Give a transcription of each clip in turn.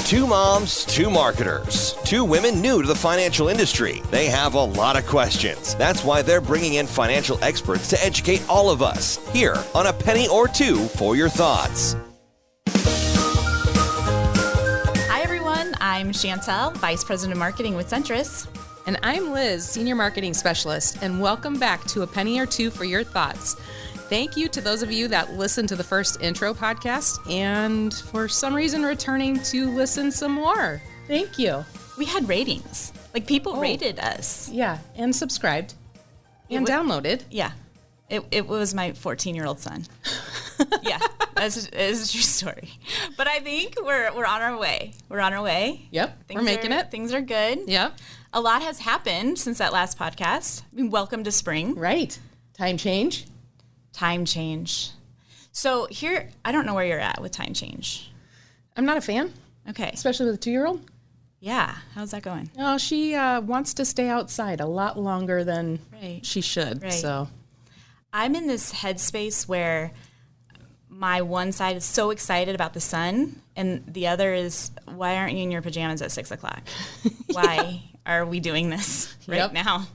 Two moms, two marketers, two women new to the financial industry. They have a lot of questions. That's why they're bringing in financial experts to educate all of us here on A Penny or Two for Your Thoughts. Hi, everyone. I'm Chantel, Vice President of Marketing with Centris. And I'm Liz, Senior Marketing Specialist, and welcome back to A Penny or Two for Your Thoughts. Thank you to those of you that listened to the first intro podcast and for some reason returning to listen some more. Thank you. We had ratings. Like, people rated us. Yeah, and subscribed and downloaded. Yeah. It was my 14-year-old son. Yeah, it's a true story. But I think we're on our way. We're on our way. Yep, we're making it. Things are good. Yep. A lot has happened since that last podcast. I mean, welcome to spring. Right. Time change. Time change. So here, I don't know where you're at with time change. I'm not a fan. Okay. Especially with a 2-year-old. Yeah. How's that going? Oh, she wants to stay outside a lot longer than she should. Right. So I'm in this headspace where my one side is so excited about the sun, and the other is, why aren't you in your pajamas at 6 o'clock? Why are we doing this right now?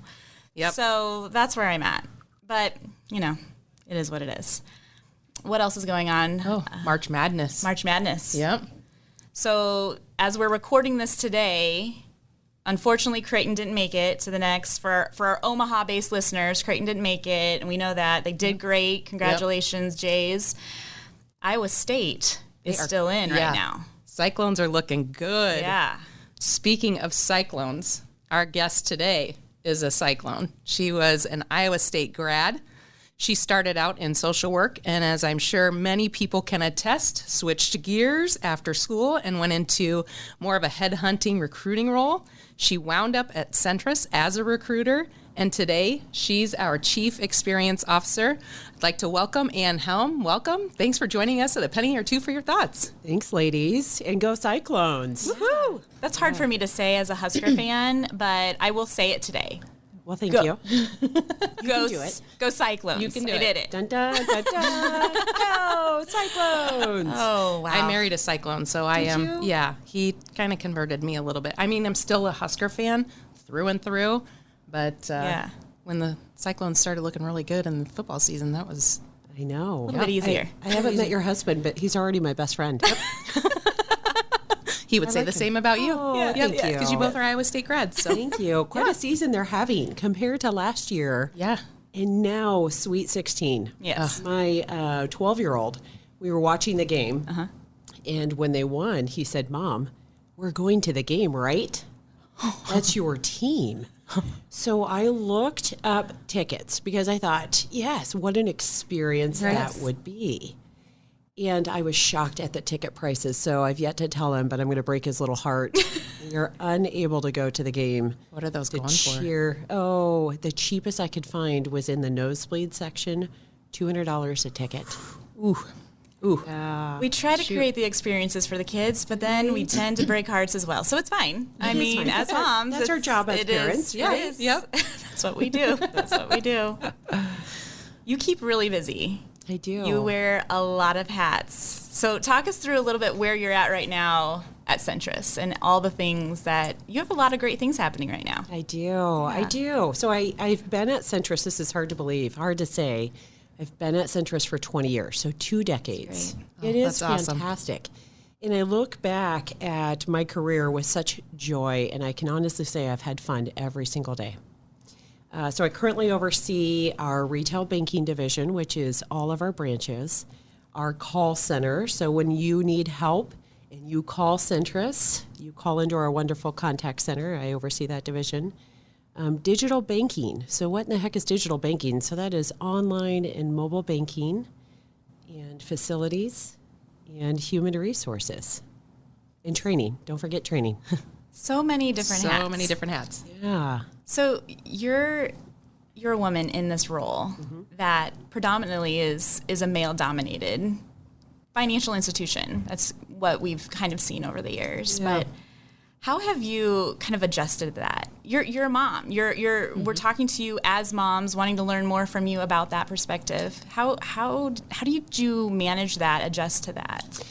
Yep. So that's where I'm at. But, you know, it is what it is. What else is going on? Oh, March Madness. March Madness. Yep. So as we're recording this today, unfortunately, Crayton didn't make it to the next. For our Omaha-based listeners, Crayton didn't make it, and we know that. They did great. Congratulations, Jays. Iowa State is still in right now. Cyclones are looking good. Yeah. Speaking of cyclones, our guest today is a cyclone. She was an Iowa State grad. She started out in social work, and as I'm sure many people can attest, switched gears after school and went into more of a headhunting recruiting role. She wound up at Centris as a recruiter, and today she's our Chief Experience Officer. I'd like to welcome Ann Helm. Welcome. Thanks for joining us at A Penny or Two for Your Thoughts. Thanks, ladies, and go Cyclones. Woohoo! That's hard for me to say as a Husker fan, but I will say it today. Well, thank you. Go do it. Go Cyclones. You can do it. I did it. Dun, dun, dun, dun. Go Cyclones. Oh, wow. I married a Cyclone, so I am. you? Yeah, he kind of converted me a little bit. I mean, I'm still a Husker fan through and through, but when the Cyclones started looking really good in the football season, that was I know. a little bit easier. I haven't met your husband, but he's already my best friend. He would say the same about you. Oh, thank you. Because you both are Iowa State grads. So. Thank you. Quite a season they're having compared to last year. Yeah. And now Sweet 16. Yes. My 12-year-old, we were watching the game, and when they won, he said, "Mom, we're going to the game, right? That's your team." So I looked up tickets because I thought, yes, what an experience that would be. And I was shocked at the ticket prices, so I've yet to tell him, but I'm going to break his little heart. We are unable to go to the game. What are those going for? Oh, the cheapest I could find was in the nosebleed section, $200 a ticket. Ooh. We try to create the experiences for the kids, but then we tend to break hearts as well. So it's fine. I mean, as moms, that's our job as parents. Yeah, it is. Yep. That's what we do. That's what we do. You keep really busy. I do. You wear a lot of hats. So talk us through a little bit where you're at right now at Centris and all the things that you have a lot of great things happening right now. I do. So I've been at Centris. This is hard to believe, hard to say. I've been at Centris for 20 years, so 2 decades. It is fantastic. Awesome. And I look back at my career with such joy, and I can honestly say I've had fun every single day. So I currently oversee our retail banking division, which is all of our branches, our call center. So when you need help and you call Centris, you call into our wonderful contact center. I oversee that division. Digital banking. So what in the heck is digital banking? So that is online and mobile banking and facilities and human resources and training. Don't forget training. So many different hats. So many different hats. Yeah. So you're a woman in this role that predominantly is a male-dominated financial institution. That's what we've kind of seen over the years. Yeah. But how have you kind of adjusted to that? You're a mom. We're talking to you as moms, wanting to learn more from you about that perspective. How do you manage that, adjust to that?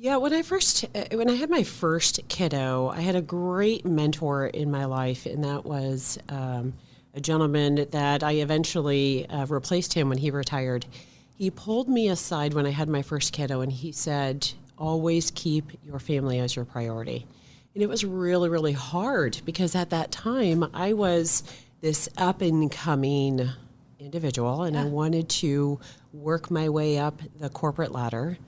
Yeah, when I had my first kiddo, I had a great mentor in my life, and that was a gentleman that I eventually replaced him when he retired. He pulled me aside when I had my first kiddo, and he said, always keep your family as your priority. And it was really, really hard because at that time I was this up-and-coming individual, and I wanted to work my way up the corporate ladder.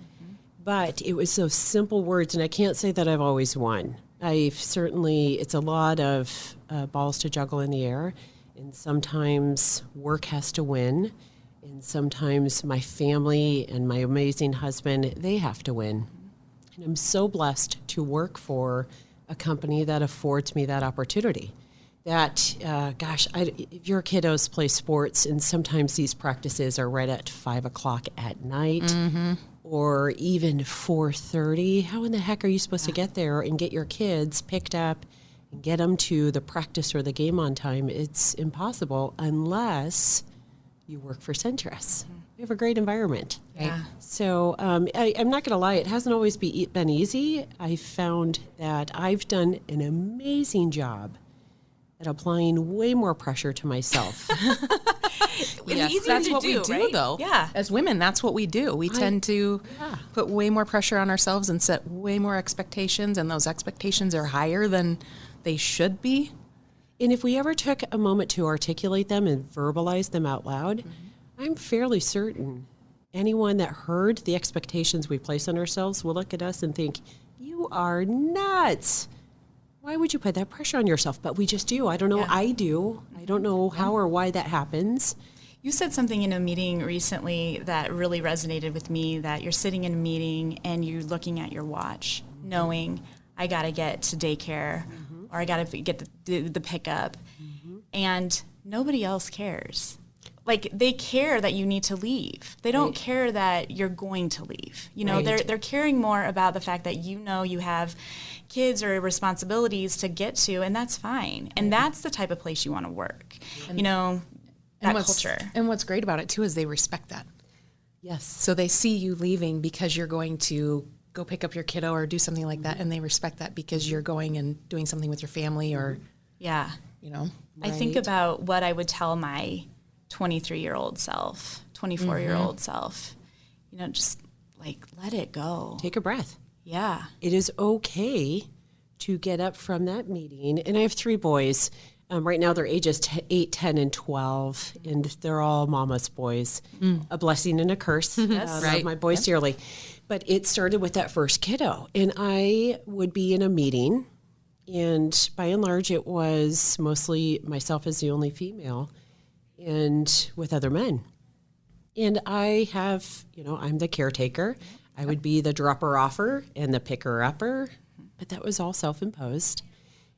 But it was those simple words, and I can't say that I've always won. It's a lot of balls to juggle in the air, and sometimes work has to win, and sometimes my family and my amazing husband, they have to win. And I'm so blessed to work for a company that affords me that opportunity. That, if your kiddos play sports, and sometimes these practices are right at 5 o'clock at night, or even 4:30, how in the heck are you supposed to get there and get your kids picked up and get them to the practice or the game on time? It's impossible unless you work for Centris. We have a great environment. Yeah. So I'm not going to lie, it hasn't always been easy. I found that I've done an amazing job at applying way more pressure to myself. It's that's easier what to we do, do, right? though. Yeah. As women, that's what we do. We tend to put way more pressure on ourselves and set way more expectations, and those expectations are higher than they should be. And if we ever took a moment to articulate them and verbalize them out loud, I'm fairly certain anyone that heard the expectations we place on ourselves will look at us and think, you are nuts. Why would you put that pressure on yourself? But we just do. I don't know. Yeah. I do. I don't know how or why that happens. You said something in a meeting recently that really resonated with me, that you're sitting in a meeting and you're looking at your watch, knowing I got to get to daycare or I got to get the pickup, and nobody else cares. Like, they care that you need to leave. They don't care that you're going to leave. You know, they're caring more about the fact that you know you have kids or responsibilities to get to, and that's fine. And that's the type of place you want to work. You know, that culture. And what's great about it, too, is they respect that. Yes. So they see you leaving because you're going to go pick up your kiddo or do something like that, and they respect that because you're going and doing something with your family or, Yeah. you know. I think about what I would tell my 23-year-old self, 24-year-old self. You know, just like, let it go. Take a breath. Yeah. It is okay to get up from that meeting. And I have 3 boys. Right now they're ages 8, 10, and 12, and they're all mama's boys. A blessing and a curse. I love my boys dearly. But it started with that first kiddo. And I would be in a meeting, and by and large it was mostly myself as the only female and with other men. And I have, I'm the caretaker. I would be the dropper-offer and the picker-upper, but that was all self-imposed.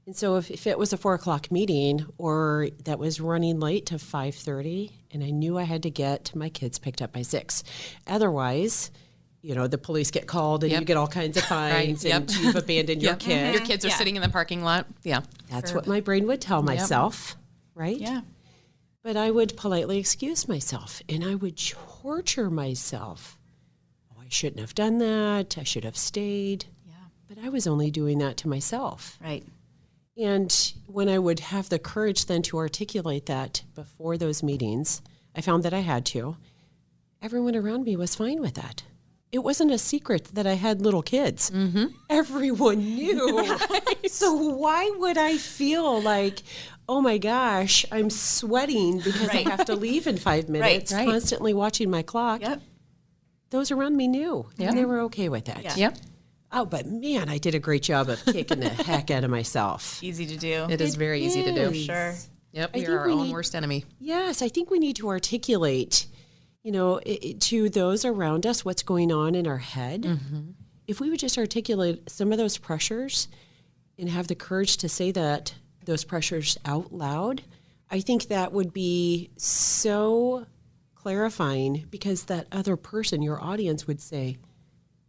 And so if it was a 4 o'clock meeting or that was running late to 5:30, and I knew I had to get my kids picked up by 6. Otherwise, the police get called and you get all kinds of fines and you've abandoned your kid. Your kids are sitting in the parking lot. Yeah. That's what my brain would tell myself, right? Yeah. But I would politely excuse myself and I would torture myself. Oh, I shouldn't have done that. I should have stayed. Yeah. But I was only doing that to myself. Right. And when I would have the courage then to articulate that before those meetings, I found that I had to. Everyone around me was fine with that. It wasn't a secret that I had little kids. Everyone knew. Right. So why would I feel like, oh my gosh, I'm sweating because I have to leave in 5 minutes, constantly watching my clock? Yep. Those around me knew, and they were okay with that. Yeah. Yep. Oh, but man, I did a great job of kicking the heck out of myself. Easy to do. It is very easy to do. For sure. Yep. I We think are our we own need- worst enemy. Yes, I think we need to articulate, to those around us what's going on in our head. If we would just articulate some of those pressures and have the courage to say those pressures out loud, I think that would be so clarifying, because that other person, your audience, would say,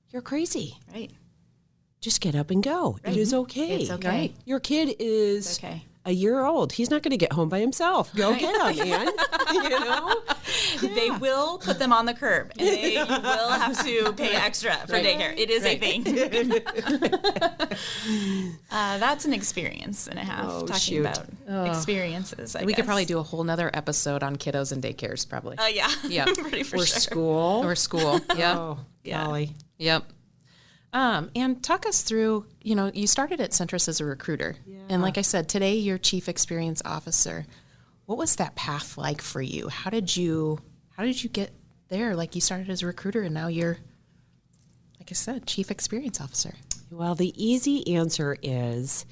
you're crazy. Right. Just get up and go. It is okay. It's okay. Right? Your kid is It's okay. a year old. He's not going to get home by himself. Go get him, man. They will put them on the curb, and you will have to pay extra for daycare. It is a thing. That's an experience and a half, talking about experiences, We could probably do a whole nother episode on kiddos and daycares, probably. Yeah. Yeah. Pretty for Or sure. school. Or school. Yep. Oh, Yeah. golly. Yep. And talk us through, you started at Centris as a recruiter. Yeah. And like I said, today you're Chief Experience Officer. What was that path like for you? How did you get there? Like, you started as a recruiter and now you're, like I said, Chief Experience Officer. Well, the easy answer is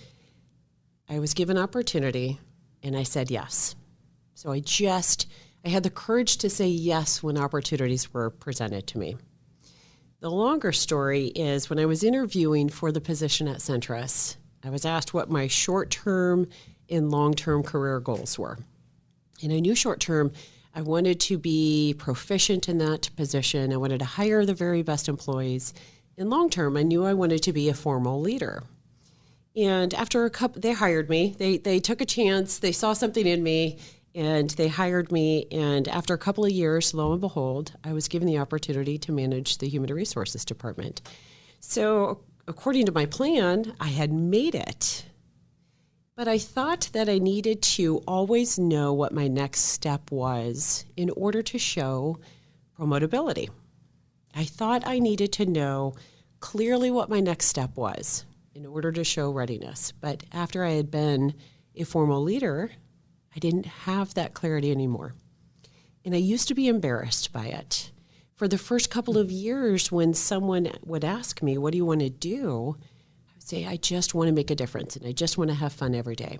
I was given opportunity and I said yes. So I had the courage to say yes when opportunities were presented to me. The longer story is when I was interviewing for the position at Centris, I was asked what my short-term and long-term career goals were. And I knew short-term, I wanted to be proficient in that position. I wanted to hire the very best employees. In long-term, I knew I wanted to be a formal leader. And after they hired me. They took a chance. They saw something in me, and they hired me. And after a couple of years, lo and behold, I was given the opportunity to manage the Human Resources Department. So according to my plan, I had made it. But I thought that I needed to always know what my next step was in order to show promotability. I thought I needed to know clearly what my next step was in order to show readiness. But after I had been a formal leader, I didn't have that clarity anymore. And I used to be embarrassed by it. For the first couple of years, when someone would ask me, what do you want to do? I would say, I just want to make a difference and I just want to have fun every day.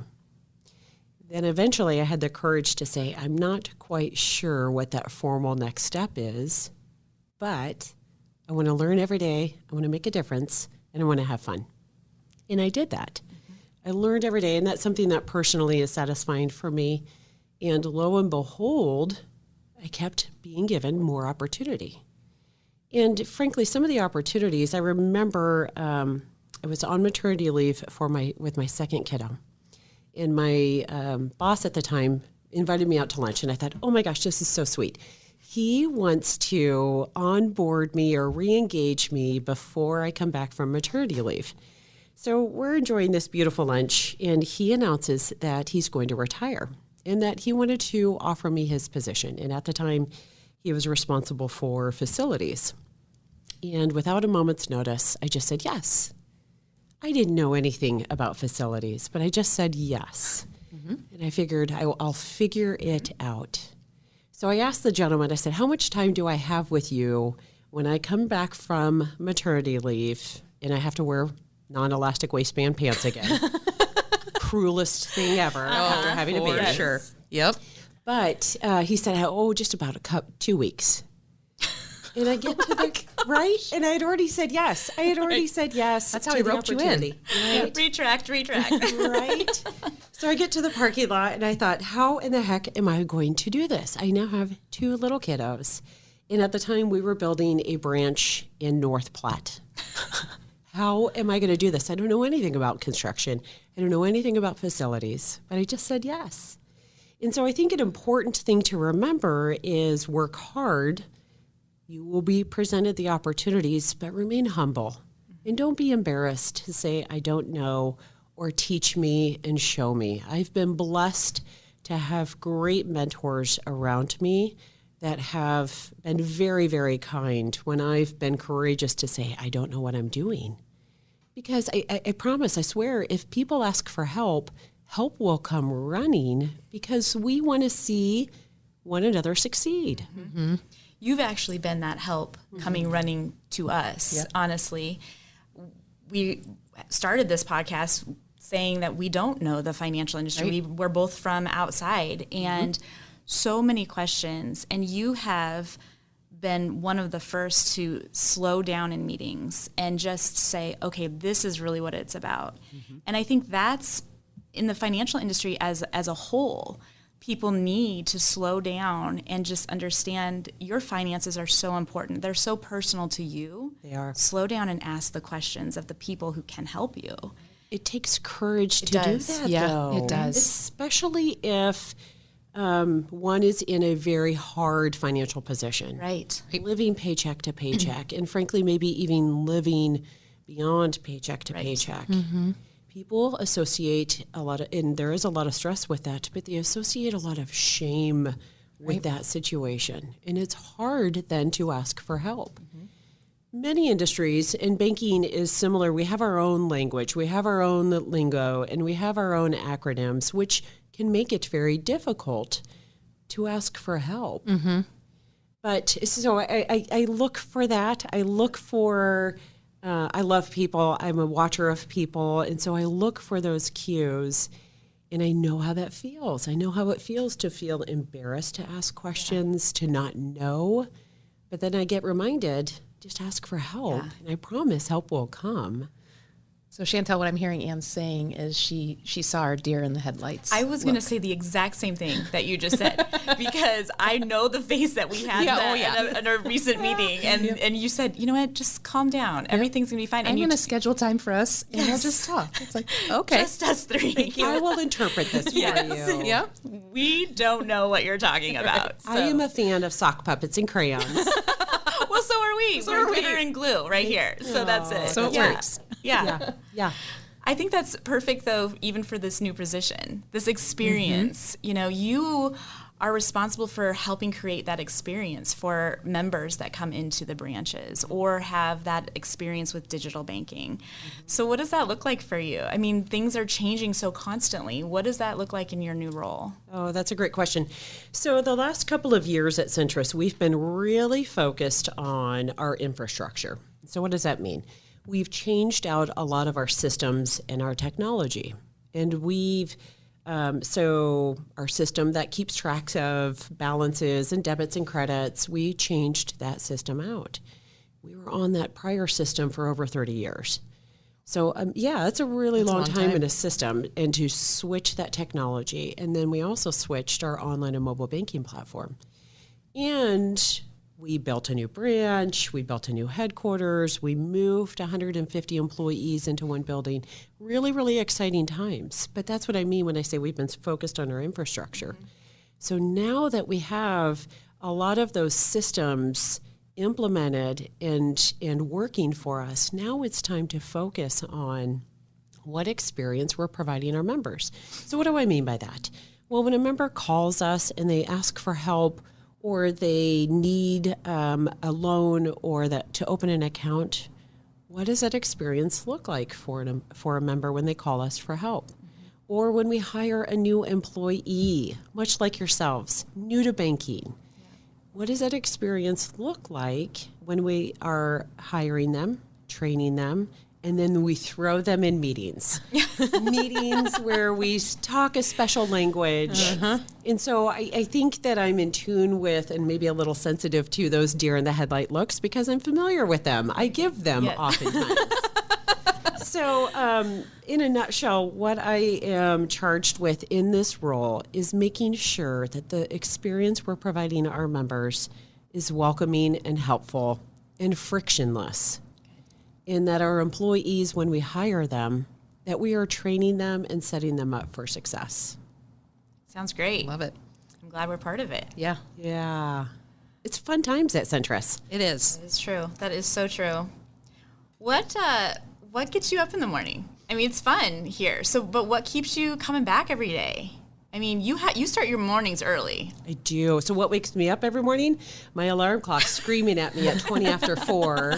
Then eventually I had the courage to say, I'm not quite sure what that formal next step is, but I want to learn every day, I want to make a difference, and I want to have fun. And I did that. I learned every day, and that's something that personally is satisfying for me. And lo and behold, I kept being given more opportunity. And frankly, some of the opportunities, I remember I was on maternity leave with my second kiddo. And my boss at the time invited me out to lunch, and I thought, oh my gosh, this is so sweet. He wants to onboard me or re-engage me before I come back from maternity leave. So we're enjoying this beautiful lunch, and he announces that he's going to retire and that he wanted to offer me his position. And at the time, he was responsible for facilities. And without a moment's notice, I just said yes. I didn't know anything about facilities, but I just said yes. Mm-hmm. And I figured I'll figure it out. So I asked the gentleman, I said, how much time do I have with you when I come back from maternity leave and I have to wear non-elastic waistband pants again? Cruelest thing ever after having a baby. For sure. Yep. But he said, just about 2 weeks. And I get to the, right? And I had already said yes. Said yes. That's how he roped you in. Right? Retract. Right? So I get to the parking lot, and I thought, how in the heck am I going to do this? I now have 2 little kiddos. And at the time, we were building a branch in North Platte. How am I going to do this? I don't know anything about construction. I don't know anything about facilities. But I just said yes. And so I think an important thing to remember is work hard. You will be presented the opportunities, but remain humble. And don't be embarrassed to say, I don't know, or teach me and show me. I've been blessed to have great mentors around me that have been very, very kind when I've been courageous to say, I don't know what I'm doing. Because I promise, I swear, if people ask for help, help will come running because we want to see one another succeed. Mm-hmm. You've actually been that help coming running to us, yep. Honestly. We started this podcast saying that we don't know the financial industry. Right. We're both from outside, and so many questions. And you have been one of the first to slow down in meetings and just say, okay, this is really what it's about. Mm-hmm. And I think that's in the financial industry as a whole. People need to slow down and just understand your finances are so important. They're so personal to you. They are. Slow down and ask the questions of the people who can help you. It takes courage to do that, yeah, though. It does. Especially if One is in a very hard financial position. Right. Living paycheck to paycheck, and frankly, maybe even living beyond paycheck to paycheck. People associate a lot of, and there is a lot of stress with that, but they associate a lot of shame with that situation. And it's hard then to ask for help. Many industries, and banking is similar, we have our own language, we have our own lingo, and we have our own acronyms, which can make it very difficult to ask for help. But so I look for that. I look for, I love people. I'm a watcher of people. And so I look for those cues, and I know how that feels. I know how it feels to feel embarrassed to ask questions, to not know. But then I get reminded, just ask for help. And I promise help will come. So Chantel, what I'm hearing Ann saying is she saw our deer in the headlights. I was going to say the exact same thing that you just said, because I know the face that we had in a recent meeting, and you said, you know what, just calm down. Everything's going to be fine. I'm going to schedule time for us, and we'll just talk. It's like, okay. Just us three. Thank you. I will interpret this for you. Yeah. We don't know what you're talking about. So. I am a fan of sock puppets and crayons. Well, so are we. We're glitter and glue right here. So that's it. So it works. Yeah. I think that's perfect, though, even for this new position, this experience. You know, you are responsible for helping create that experience for members that come into the branches or have that experience with digital banking. So what does that look like for you? I mean, things are changing so constantly. What does that look like in your new role? Oh, that's a great question. So the last couple of years at Centris, we've been really focused on our infrastructure. So what does that mean? We've changed out a lot of our systems and our technology. And we've so our system that keeps track of balances and debits and credits, we changed that system out. We were on that prior system for over 30 years. So, that's a really long time in a system, and to switch that technology. And then we also switched our online and mobile banking platform. And we built a new branch, we built a new headquarters, we moved 150 employees into one building. Really, really exciting times. But that's what I mean when I say we've been focused on our infrastructure. So now that we have a lot of those systems implemented and working for us, now it's time to focus on what experience we're providing our members. So what do I mean by that? Well, when a member calls us and they ask for help, or they need a loan or to open an account, what does that experience look like for a member when they call us for help? Or when we hire a new employee, much like yourselves, new to banking, what does that experience look like when we are hiring them, training them, and then we throw them in meetings? Meetings where we talk a special language. And so I think that I'm in tune with and maybe a little sensitive to those deer in the headlight looks because I'm familiar with them. I give them oftentimes. So in a nutshell, what I am charged with in this role is making sure that the experience we're providing our members is welcoming and helpful and frictionless. In that our employees, when we hire them, that we are training them and setting them up for success. Sounds great. Love it. I'm glad we're part of it. Yeah. Yeah. It's fun times at Centris. It is. It's true. That is so true. What gets you up in the morning? I mean, it's fun here. But what keeps you coming back every day? I mean, you start your mornings early. I do. So what wakes me up every morning? My alarm clock screaming at me at 20 after 4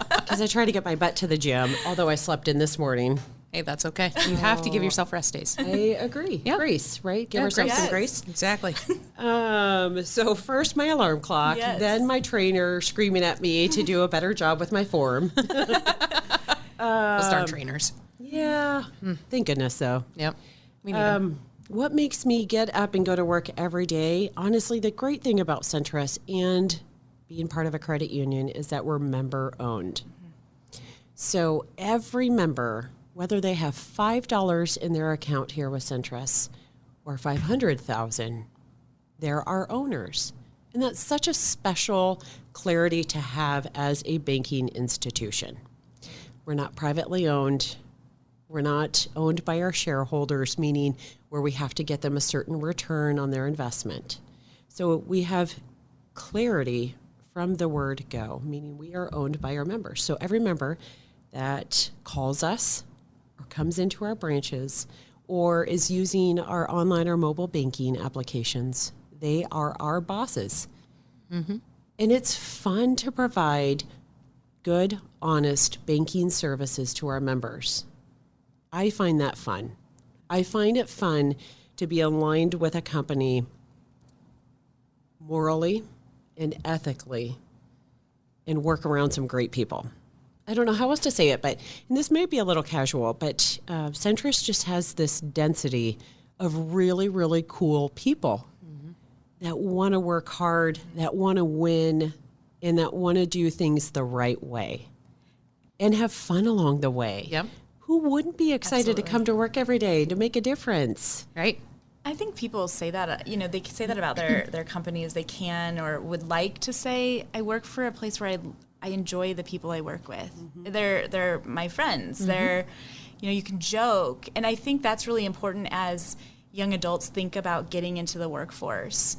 because I try to get my butt to the gym, although I slept in this morning. Hey, that's okay. You have to give yourself rest days. I agree. Yeah. Grace, right? Give ourselves some grace. Exactly. So first my alarm clock, then my trainer screaming at me to do a better job with my form. Those darn trainers. Yeah. Thank goodness, though. Yep. We need them. What makes me get up and go to work every day? Honestly, the great thing about Centris and being part of a credit union is that we're member owned. So every member, whether they have $5 in their account here with Centris or $500,000, they're our owners. And that's such a special clarity to have as a banking institution. We're not privately owned. We're not owned by our shareholders, meaning where we have to get them a certain return on their investment. So we have clarity from the word go, meaning we are owned by our members. So every member that calls us or comes into our branches or is using our online or mobile banking applications, they are our bosses. Mm-hmm. And it's fun to provide good, honest banking services to our members. I find that fun. I find it fun to be aligned with a company morally and ethically and work around some great people. I don't know how else to say it, and this may be a little casual, but Centris just has this density of really, really cool people that want to work hard, that want to win, and that want to do things the right way and have fun along the way. Yep. Who wouldn't be excited to come to work every day to make a difference? Right. I think people say that, they say that about their companies. They can or would like to say, I work for a place where I enjoy the people I work with. Mm-hmm. They're my friends. Mm-hmm. They're, you can joke. And I think that's really important as young adults think about getting into the workforce.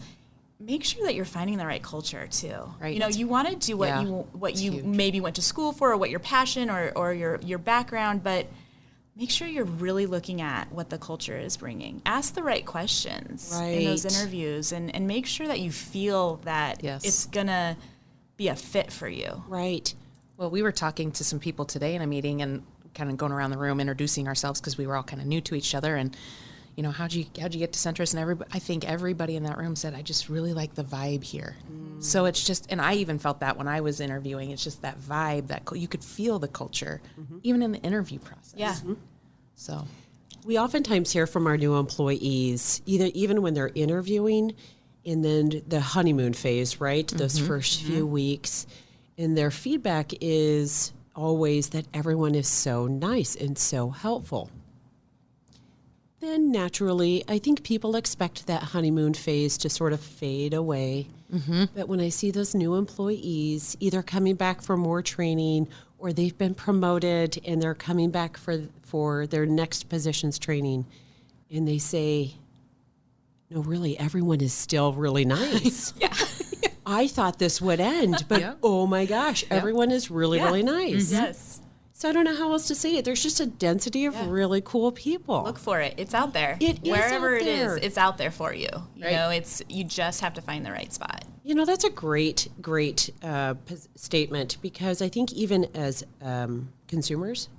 Make sure that you're finding the right culture too. Right. You want to do what you maybe went to school for, or what your passion or your background, but make sure you're really looking at what the culture is bringing. Ask the right questions in those interviews, and make sure that you feel that it's gonna be a fit for you. Right. Well, we were talking to some people today in a meeting and kind of going around the room introducing ourselves because we were all kind of new to each other, and how'd you get to Centris? And I think everybody in that room said, I just really like the vibe here. So it's just, and I even felt that when I was interviewing, it's just that vibe that you could feel the culture, even in the interview process. Yeah. Mm-hmm. So we oftentimes hear from our new employees, even when they're interviewing, and then the honeymoon phase, right? Those first few weeks. And their feedback is always that everyone is so nice and so helpful. Then naturally, I think people expect that honeymoon phase to sort of fade away. Mm-hmm. But when I see those new employees either coming back for more training or they've been promoted and they're coming back for their next positions training, and they say, no, really, everyone is still really nice. Yeah. I thought this would end, but oh my gosh, everyone is really, really nice. Mm-hmm. Yes. So I don't know how else to say it. There's just a density of really cool people. Look for it. It's out there. Wherever it is, it's out there for you. You just have to find the right spot. That's a great statement, because I think even as consumers,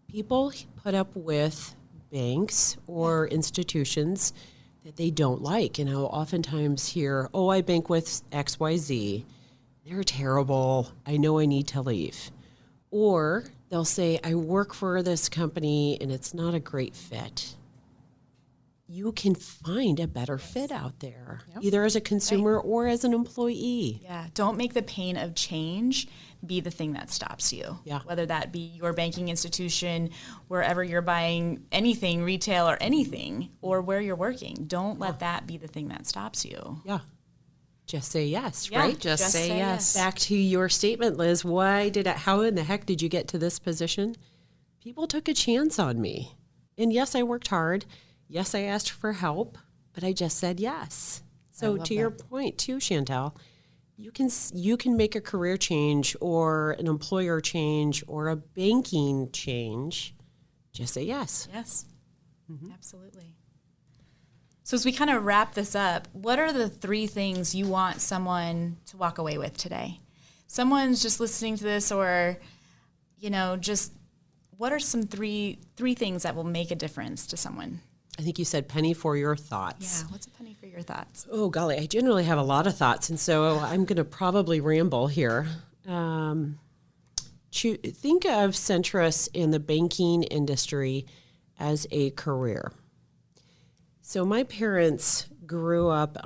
people put up with banks or institutions that they don't like. And I'll oftentimes hear, I bank with XYZ. They're terrible. I know I need to leave. Or they'll say, I work for this company and it's not a great fit. You can find a better fit out there, either as a consumer or as an employee. Yeah, don't make the pain of change be the thing that stops you. Yeah. Whether that be your banking institution, wherever you're buying anything, retail or anything, or where you're working. Don't let that be the thing that stops you. Yeah. Just say yes, right? Just say yes. Back to your statement, Liz. How in the heck did you get to this position? People took a chance on me. And yes, I worked hard. Yes, I asked for help, but I just said yes. So to your point too, Chantel, you can make a career change or an employer change or a banking change. Just say yes. Yes, absolutely. So as we kind of wrap this up, what are the 3 things you want someone to walk away with today? Someone's just listening to this, or, just what are some three things that will make a difference to someone? I think you said penny for your thoughts. Yeah, what's a penny for your thoughts? Oh, golly, I generally have a lot of thoughts, and so I'm going to probably ramble here. Think of Centris in the banking industry as a career. So my parents grew up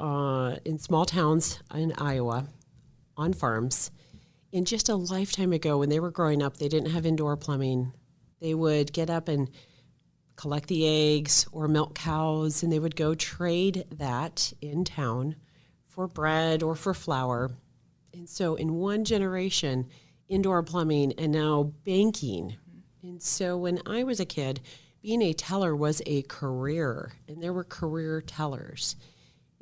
in small towns in Iowa on farms. And just a lifetime ago, when they were growing up, they didn't have indoor plumbing. They would get up and collect the eggs or milk cows, and they would go trade that in town for bread or for flour. And so in one generation, indoor plumbing and now banking. And so when I was a kid, being a teller was a career, and there were career tellers.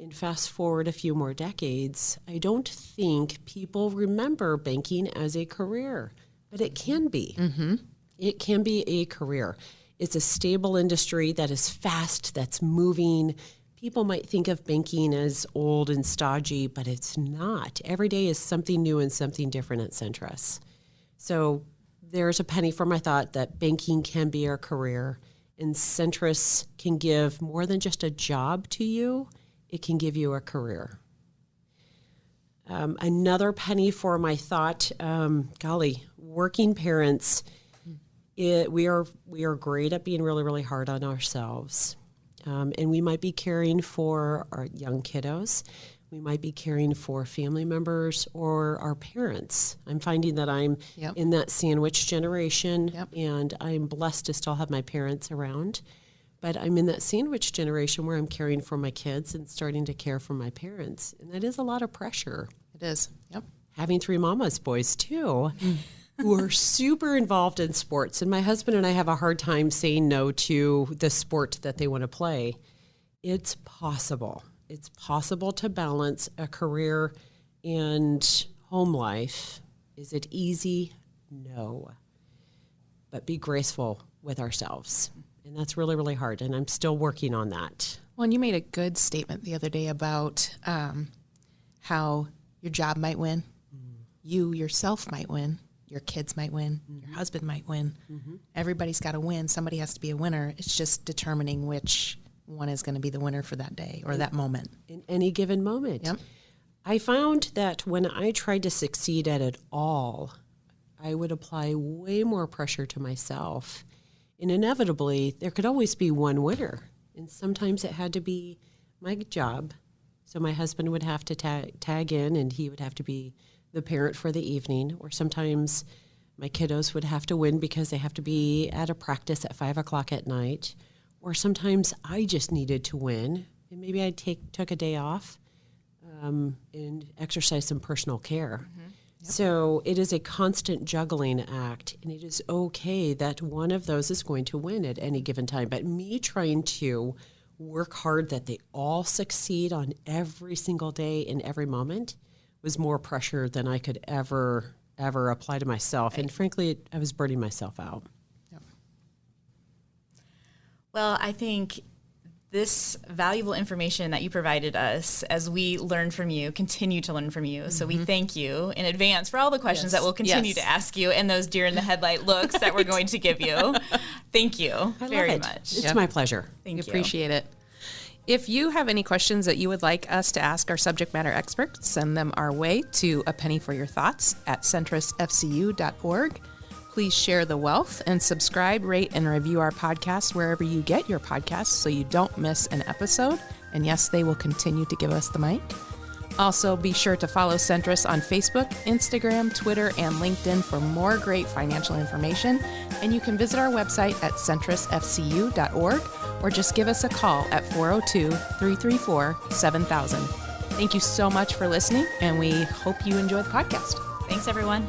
And fast forward a few more decades, I don't think people remember banking as a career, but it can be. Mm-hmm. It can be a career. It's a stable industry that is fast, that's moving. People might think of banking as old and stodgy, but it's not. Every day is something new and something different at Centris. So there's a penny for my thought that banking can be our career, and Centris can give more than just a job to you. It can give you a career. Another penny for my thought, working parents, we are great at being really, really hard on ourselves. And we might be caring for our young kiddos. We might be caring for family members or our parents. I'm finding that I'm in that sandwich generation, and I'm blessed to still have my parents around. But I'm in that sandwich generation where I'm caring for my kids and starting to care for my parents. And that is a lot of pressure. It is. Yep. Having 3 mama's boys, too, who are super involved in sports. And my husband and I have a hard time saying no to the sport that they want to play. It's possible. It's possible to balance a career and home life. Is it easy? No. But be graceful with ourselves. And that's really, really hard. And I'm still working on that. Well, and you made a good statement the other day about how your job might win. You yourself might win. Your kids might win. Your husband might win. Everybody's got to win. Somebody has to be a winner. It's just determining which one is going to be the winner for that day or that moment. In any given moment. Yep. I found that when I tried to succeed at it all, I would apply way more pressure to myself. And inevitably, there could always be one winner. And sometimes it had to be my job. So my husband would have to tag in, and he would have to be the parent for the evening. Or sometimes my kiddos would have to win because they have to be at a practice at 5 o'clock at night. Or sometimes I just needed to win, and maybe I took a day off and exercise some personal care. So it is a constant juggling act, and it is okay that one of those is going to win at any given time. But me trying to work hard that they all succeed on every single day in every moment was more pressure than I could ever apply to myself. Right. And frankly, I was burning myself out. Yep. Well, I think this valuable information that you provided us as we learn from you, continue to learn from you. So we thank you in advance for all the questions that we'll continue to ask you and those deer in the headlight looks that we're going to give you. Thank you very much. It's my pleasure. Thank you. Appreciate it. If you have any questions that you would like us to ask our subject matter experts, send them our way to apennyforyourthoughts@centrisfcu.org. Please share the wealth and subscribe, rate, and review our podcast wherever you get your podcasts so you don't miss an episode. And yes, they will continue to give us the mic. Also, be sure to follow Centris on Facebook, Instagram, Twitter, and LinkedIn for more great financial information. And you can visit our website at centrisfcu.org or just give us a call at 402-334-7000. Thank you so much for listening, and we hope you enjoy the podcast. Thanks, everyone.